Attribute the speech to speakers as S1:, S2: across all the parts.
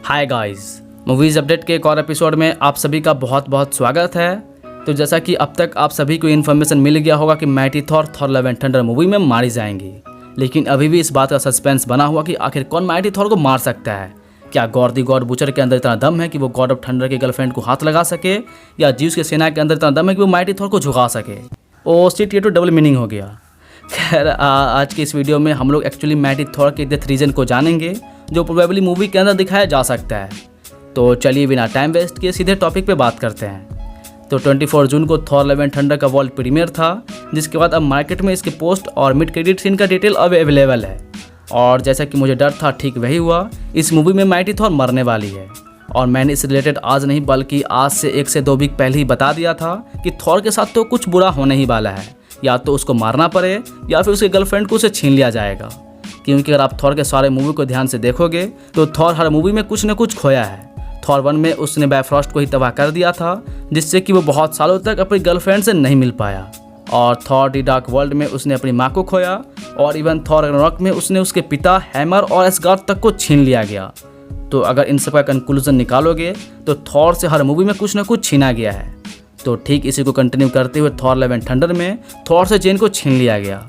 S1: Hi guys, movies update के एक और एपिसोड में आप सभी का बहुत बहुत स्वागत है। तो जैसा कि अब तक आप सभी को इन्फॉर्मेशन मिल गया होगा कि mighty Thor love and thunder movie में मारी जाएंगी, लेकिन अभी भी इस बात का सस्पेंस बना हुआ कि आखिर कौन माइटी थॉर को मार सकता है। क्या गॉड द गॉड बुचर के अंदर इतना दम है कि वो गॉड ऑफ थंडर की गर्लफ्रेंड को हाथ लगा सके, या ज्यूस के सेना के अंदर इतना दम है कि वो माइटी थॉर को झुका सके। ओ शिट, ये तो डबल मीनिंग हो गया। खैर, आज की इस वीडियो में हम लोग एक्चुअली माइटी थॉर के डेथ रीजन को जानेंगे, जो प्रोबेबली मूवी के अंदर दिखाया जा सकता है। तो चलिए बिना टाइम वेस्ट किए सीधे टॉपिक पे बात करते हैं। तो 24 जून को थॉर लव एंड थंडर का वर्ल्ड प्रीमियर था, जिसके बाद अब मार्केट में इसके पोस्ट और मिड क्रेडिट सीन का डिटेल अब अवेलेबल है। और जैसा कि मुझे डर था, ठीक वही हुआ। इस मूवी में माइटी थॉर मरने वाली है, और मैंने इस रिलेटेड आज नहीं बल्कि आज से 1 से 2 वीक पहले ही बता दिया था कि थॉर के साथ तो कुछ बुरा होने ही वाला है। या तो उसको मारना पड़े या फिर उसके गर्लफ्रेंड को उसे छीन लिया जाएगा। क्योंकि अगर आप थॉर के सारे मूवी को ध्यान से देखोगे तो थॉर हर मूवी में कुछ न कुछ खोया है। थॉर 1 में उसने बायफ्रॉस्ट को ही तबाह कर दिया था, जिससे कि वो बहुत सालों तक अपनी गर्लफ्रेंड से नहीं मिल पाया। और थॉर द डार्क वर्ल्ड में उसने अपनी माँ को खोया, और इवन थॉर रैग्नारोक में उसने उसके पिता हैमर और एसगार्ड तक को छीन लिया गया। तो अगर इन सब का कंक्लूजन निकालोगे तो थॉर से हर मूवी में कुछ न कुछ छीना गया है। तो ठीक इसी को कंटिन्यू करते हुए थॉर लव एंड थंडर में थॉर से जेन को छीन लिया गया।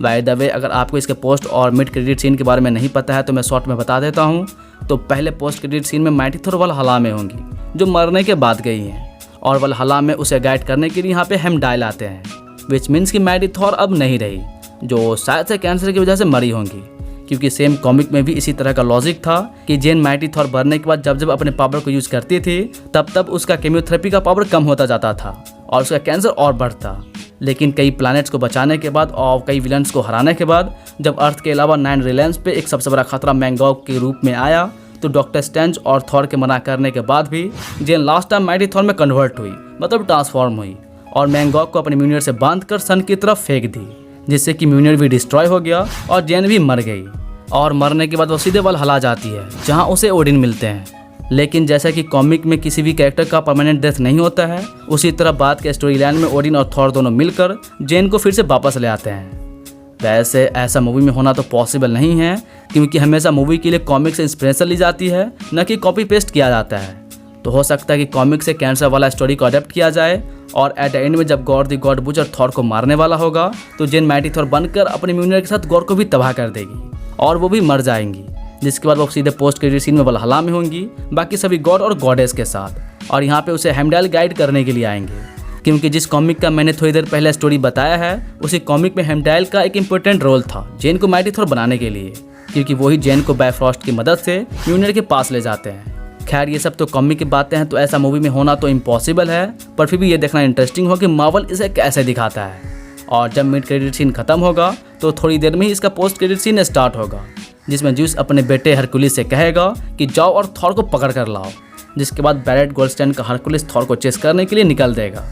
S1: बाय द वे, अगर आपको इसके पोस्ट और मिड क्रेडिट सीन के बारे में नहीं पता है तो मैं शॉर्ट में बता देता हूँ। तो पहले पोस्ट क्रेडिट सीन में माइटी थॉर वलहल्ला में होंगी, जो मरने के बाद गई हैं, और वलहल्ला में उसे गाइड करने के लिए यहाँ पे हेमडाइल आते हैं, विच मीन्स कि माइटी थॉर अब नहीं रही, जो शायद से कैंसर की वजह से मरी होंगी। क्योंकि सेम कॉमिक में भी इसी तरह का लॉजिक था कि जेन माइटी थॉर बनने के बाद जब जब अपने पावर को यूज़ करती थी तब तब उसका केमियोथेरेपी का पावर कम होता जाता था और उसका कैंसर और बढ़ता। लेकिन कई प्लैनेट्स को बचाने के बाद और कई विलन्स को हराने के बाद जब अर्थ के अलावा 9 रिलायंस पे एक सबसे बड़ा खतरा मैंगॉग के रूप में आया, तो डॉक्टर स्ट्रेंज और थॉर के मना करने के बाद भी जेन लास्ट टाइम माइटी थॉर में कन्वर्ट हुई, मतलब ट्रांसफॉर्म हुई, और मैंगॉग को अपने म्यूनियर से बांधकर सन की तरफ फेंक दी, जिससे कि म्यूनियर भी डिस्ट्रॉय हो गया और जेन भी मर गई। और मरने के बाद वो सीधे वलहल्ला जाती है, जहाँ उसे ओडिन मिलते हैं। लेकिन जैसा कि कॉमिक में किसी भी कैरेक्टर का परमानेंट डेथ नहीं होता है, उसी तरह बात के स्टोरी लाइन में ओडिन और थॉर दोनों मिलकर जेन को फिर से वापस ले आते हैं। वैसे ऐसा मूवी में होना तो पॉसिबल नहीं है, क्योंकि हमेशा मूवी के लिए कॉमिक से इंस्पिरेशन ली जाती है, न कि कॉपी पेस्ट किया जाता है। तो हो सकता है कि कॉमिक से कैंसर वाला स्टोरी को अडेप्ट किया जाए, और एट द एंड में जब God the God butcher Thor को मारने वाला होगा तो जेन माइटी थॉर बनकर अपने म्यूनियर के साथ गॉड को भी तबाह कर देगी और वो भी मर जाएंगी, जिसके बाद वो सीधे पोस्ट क्रेडिट सीन में वलहल्ला में होंगी, बाकी सभी गॉड और गॉडेस के साथ। और यहाँ पे उसे हेमडाइल गाइड करने के लिए आएंगे, क्योंकि जिस कॉमिक का मैंने थोड़ी देर पहले स्टोरी बताया है, उसी कॉमिक में हेमडाइल का एक इंपॉर्टेंट रोल था जेन को माइटी थॉर बनाने के लिए, क्योंकि वही जेन को बायफ्रॉस्ट की मदद से म्यूनियर के पास ले जाते हैं। खैर, ये सब तो कॉमिक की बातें हैं, तो ऐसा मूवी में होना तो इम्पॉसिबल है, पर फिर भी ये देखना इंटरेस्टिंग हो कि मार्वल इसे कैसे दिखाता है। और जब मिड क्रेडिट सीन खत्म होगा तो थोड़ी देर में ही इसका पोस्ट क्रेडिट सीन स्टार्ट होगा, जिसमें ज्यूस अपने बेटे हरकुलिस से कहेगा कि जाओ और थॉर को पकड़ कर लाओ। जिसके बाद बैरेट गोल्डस्टाइन का हरकुलिस थॉर को चेस करने के लिए निकल देगा।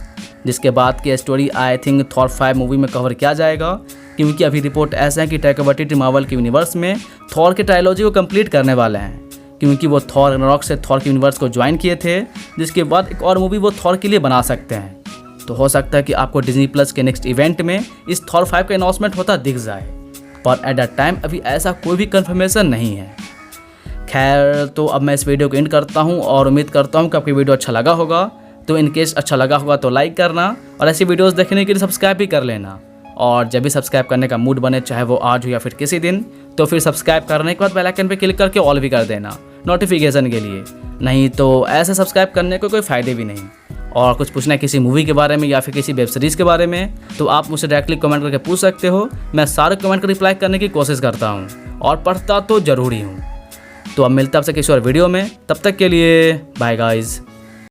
S1: जिसके बाद की story I think Thor 5 movie में कवर किया जाएगा, क्योंकि अभी रिपोर्ट ऐसा है कि टैका वाइटिटी मार्वल के यूनिवर्स में थॉर के ट्रायलॉजी को कंप्लीट करने वाले हैं, क्योंकि वो थॉर रैग्नारोक से थॉर के यूनिवर्स को ज्वाइन किए थे, जिसके बाद एक और मूवी वो थॉर के लिए बना सकते हैं। तो हो सकता है कि आपको डिज्नी प्लस के नेक्स्ट इवेंट में इस थॉर 5 का अनाउंसमेंट होता दिख जाए, पर एट दैट टाइम अभी ऐसा कोई भी कंफर्मेशन नहीं है। खैर, तो अब मैं इस वीडियो को एंड करता हूँ, और उम्मीद करता हूँ कि आपको वीडियो अच्छा लगा होगा। तो इन केस अच्छा लगा होगा तो लाइक करना, और ऐसी वीडियोस देखने के लिए सब्सक्राइब भी कर लेना। और जब भी सब्सक्राइब करने का मूड बने, चाहे वो आज हो या फिर किसी दिन, तो फिर सब्सक्राइब करने के बाद बेल आइकन पे क्लिक करके ऑल भी कर देना नोटिफिकेशन के लिए। नहीं तो ऐसे सब्सक्राइब करने को कोई फ़ायदे भी नहीं। और कुछ पूछना है किसी मूवी के बारे में या फिर किसी वेब सीरीज़ के बारे में, तो आप मुझसे डायरेक्टली कमेंट करके पूछ सकते हो। मैं सारे कमेंट को रिप्लाई करने की कोशिश करता हूँ, और पढ़ता तो ज़रूरी हूँ। तो अब मिलता है आपसे किसी और वीडियो में, तब तक के लिए बाय गाइज़।